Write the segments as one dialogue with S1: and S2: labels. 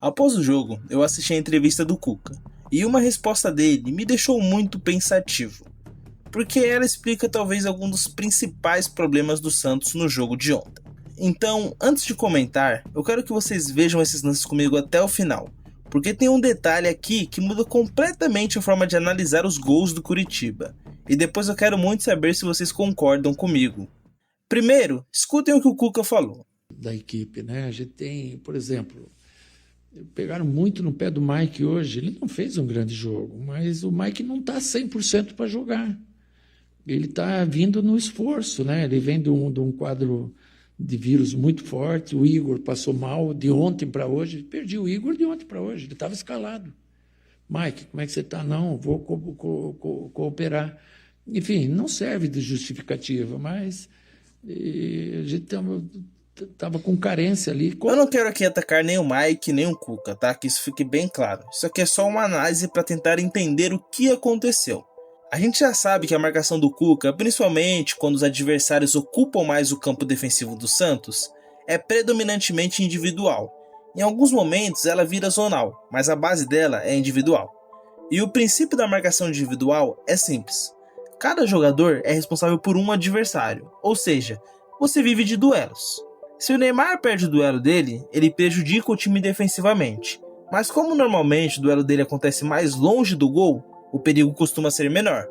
S1: Após o jogo, eu assisti a entrevista do Cuca, e uma resposta dele me deixou muito pensativo, porque ela explica talvez algum dos principais problemas do Santos no jogo de ontem. Então, antes de comentar, eu quero que vocês vejam esses lances comigo até o final, porque tem um detalhe aqui que muda completamente a forma de analisar os gols do Coritiba, e depois eu quero muito saber se vocês concordam comigo. Primeiro, escutem o que o Cuca falou.
S2: Da equipe, né? A gente tem, por exemplo, pegaram muito no pé do Mike hoje. Ele não fez um grande jogo, mas o Mike não está 100% para jogar. Ele está vindo no esforço, né? Ele vem de um quadro de vírus muito forte. O Igor passou mal de ontem para hoje. Perdi o Igor de ontem para hoje. Ele estava escalado. Mike, como é que você está? Não, vou cooperar. Enfim, não serve de justificativa, mas a gente estava com carência ali.
S1: Eu não quero aqui atacar nem o Mike, nem o Cuca, tá? Que isso fique bem claro. Isso aqui é só uma análise para tentar entender o que aconteceu. A gente já sabe que a marcação do Cuca, principalmente quando os adversários ocupam mais o campo defensivo do Santos, é predominantemente individual. Em alguns momentos ela vira zonal, mas a base dela é individual. E o princípio da marcação individual é simples. Cada jogador é responsável por um adversário, ou seja, você vive de duelos. Se o Neymar perde o duelo dele, ele prejudica o time defensivamente. Mas como normalmente o duelo dele acontece mais longe do gol, o perigo costuma ser menor.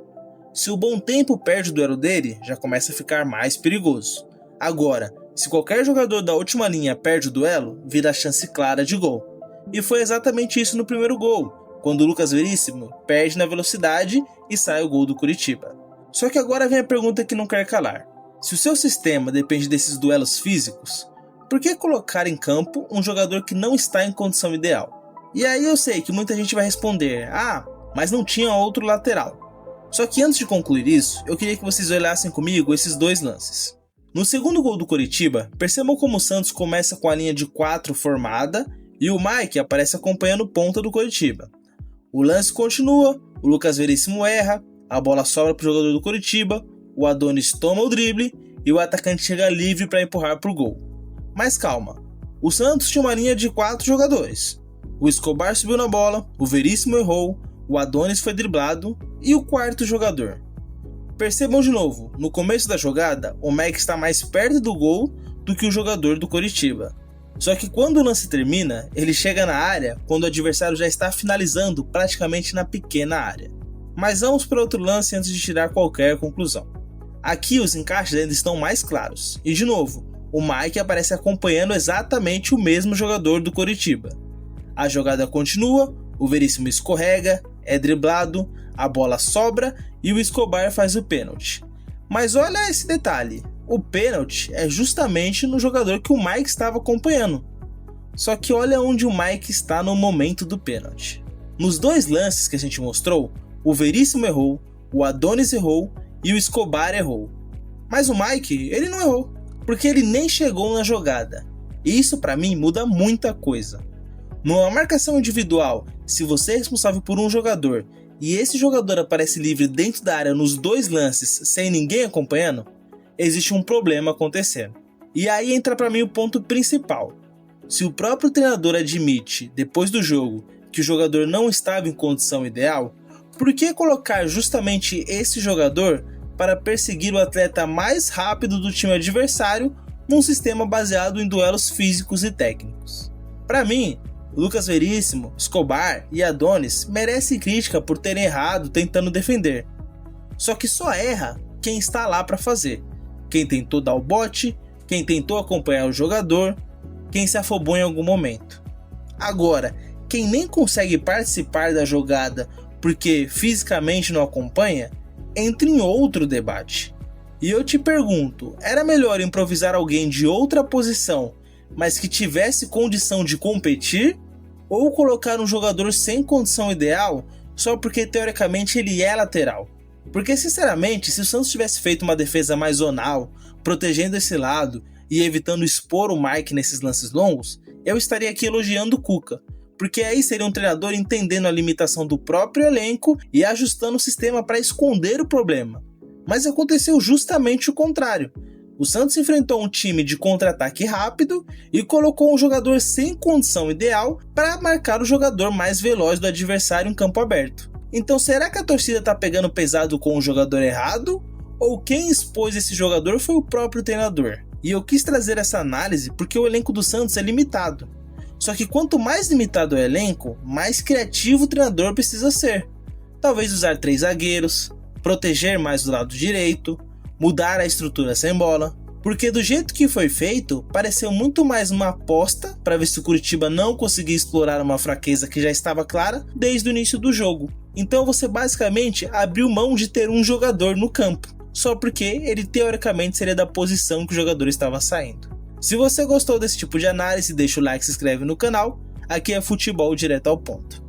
S1: Se o Bom Tempo perde o duelo dele, já começa a ficar mais perigoso. Agora, se qualquer jogador da última linha perde o duelo, vira chance clara de gol. E foi exatamente isso no primeiro gol, quando o Lucas Veríssimo perde na velocidade e sai o gol do Coritiba. Só que agora vem a pergunta que não quer calar. Se o seu sistema depende desses duelos físicos, por que colocar em campo um jogador que não está em condição ideal? E aí eu sei que muita gente vai responder, mas não tinha outro lateral. Só que antes de concluir isso, eu queria que vocês olhassem comigo esses dois lances. No segundo gol do Coritiba, percebam como o Santos começa com a linha de 4 formada e o Mike aparece acompanhando ponta do Coritiba. O lance continua, o Lucas Veríssimo erra, a bola sobra para o jogador do Coritiba, o Adonis toma o drible e o atacante chega livre para empurrar para o gol. Mas calma, o Santos tinha uma linha de 4 jogadores. O Escobar subiu na bola, o Veríssimo errou, o Adonis foi driblado e o quarto jogador. Percebam de novo, no começo da jogada, o Mike está mais perto do gol do que o jogador do Coritiba. Só que quando o lance termina, ele chega na área quando o adversário já está finalizando praticamente na pequena área. Mas vamos para outro lance antes de tirar qualquer conclusão. Aqui os encaixes ainda estão mais claros, e de novo, o Mike aparece acompanhando exatamente o mesmo jogador do Coritiba. A jogada continua, o Veríssimo escorrega, é driblado, a bola sobra e o Escobar faz o pênalti. Mas olha esse detalhe, o pênalti é justamente no jogador que o Mike estava acompanhando. Só que olha onde o Mike está no momento do pênalti. Nos dois lances que a gente mostrou, o Veríssimo errou, o Adonis errou e o Escobar errou. Mas o Mike, ele não errou, porque ele nem chegou na jogada. E isso para mim muda muita coisa. Numa marcação individual, se você é responsável por um jogador e esse jogador aparece livre dentro da área nos dois lances sem ninguém acompanhando, existe um problema acontecendo. E aí entra para mim o ponto principal. Se o próprio treinador admite, depois do jogo, que o jogador não estava em condição ideal, por que colocar justamente esse jogador para perseguir o atleta mais rápido do time adversário num sistema baseado em duelos físicos e técnicos? Para mim, Lucas Veríssimo, Escobar e Adonis merecem crítica por terem errado tentando defender. Só que só erra quem está lá para fazer. Quem tentou dar o bote, quem tentou acompanhar o jogador, quem se afobou em algum momento. Agora, quem nem consegue participar da jogada porque fisicamente não acompanha, entra em outro debate. E eu te pergunto, era melhor improvisar alguém de outra posição, mas que tivesse condição de competir, ou colocar um jogador sem condição ideal só porque teoricamente ele é lateral? Porque sinceramente, se o Santos tivesse feito uma defesa mais zonal, protegendo esse lado e evitando expor o Mike nesses lances longos, eu estaria aqui elogiando o Cuca, porque aí seria um treinador entendendo a limitação do próprio elenco e ajustando o sistema para esconder o problema. Mas aconteceu justamente o contrário. O Santos enfrentou um time de contra-ataque rápido e colocou um jogador sem condição ideal para marcar o jogador mais veloz do adversário em campo aberto. Então será que a torcida tá pegando pesado com o jogador errado? Ou quem expôs esse jogador foi o próprio treinador? E eu quis trazer essa análise porque o elenco do Santos é limitado. Só que quanto mais limitado o elenco, mais criativo o treinador precisa ser. Talvez usar 3 zagueiros, proteger mais o lado direito, mudar a estrutura sem bola. Porque do jeito que foi feito, pareceu muito mais uma aposta para ver se o Curitiba não conseguia explorar uma fraqueza que já estava clara desde o início do jogo. Então você basicamente abriu mão de ter um jogador no campo, só porque ele teoricamente seria da posição que o jogador estava saindo. Se você gostou desse tipo de análise, deixa o like e se inscreve no canal. Aqui é futebol direto ao ponto.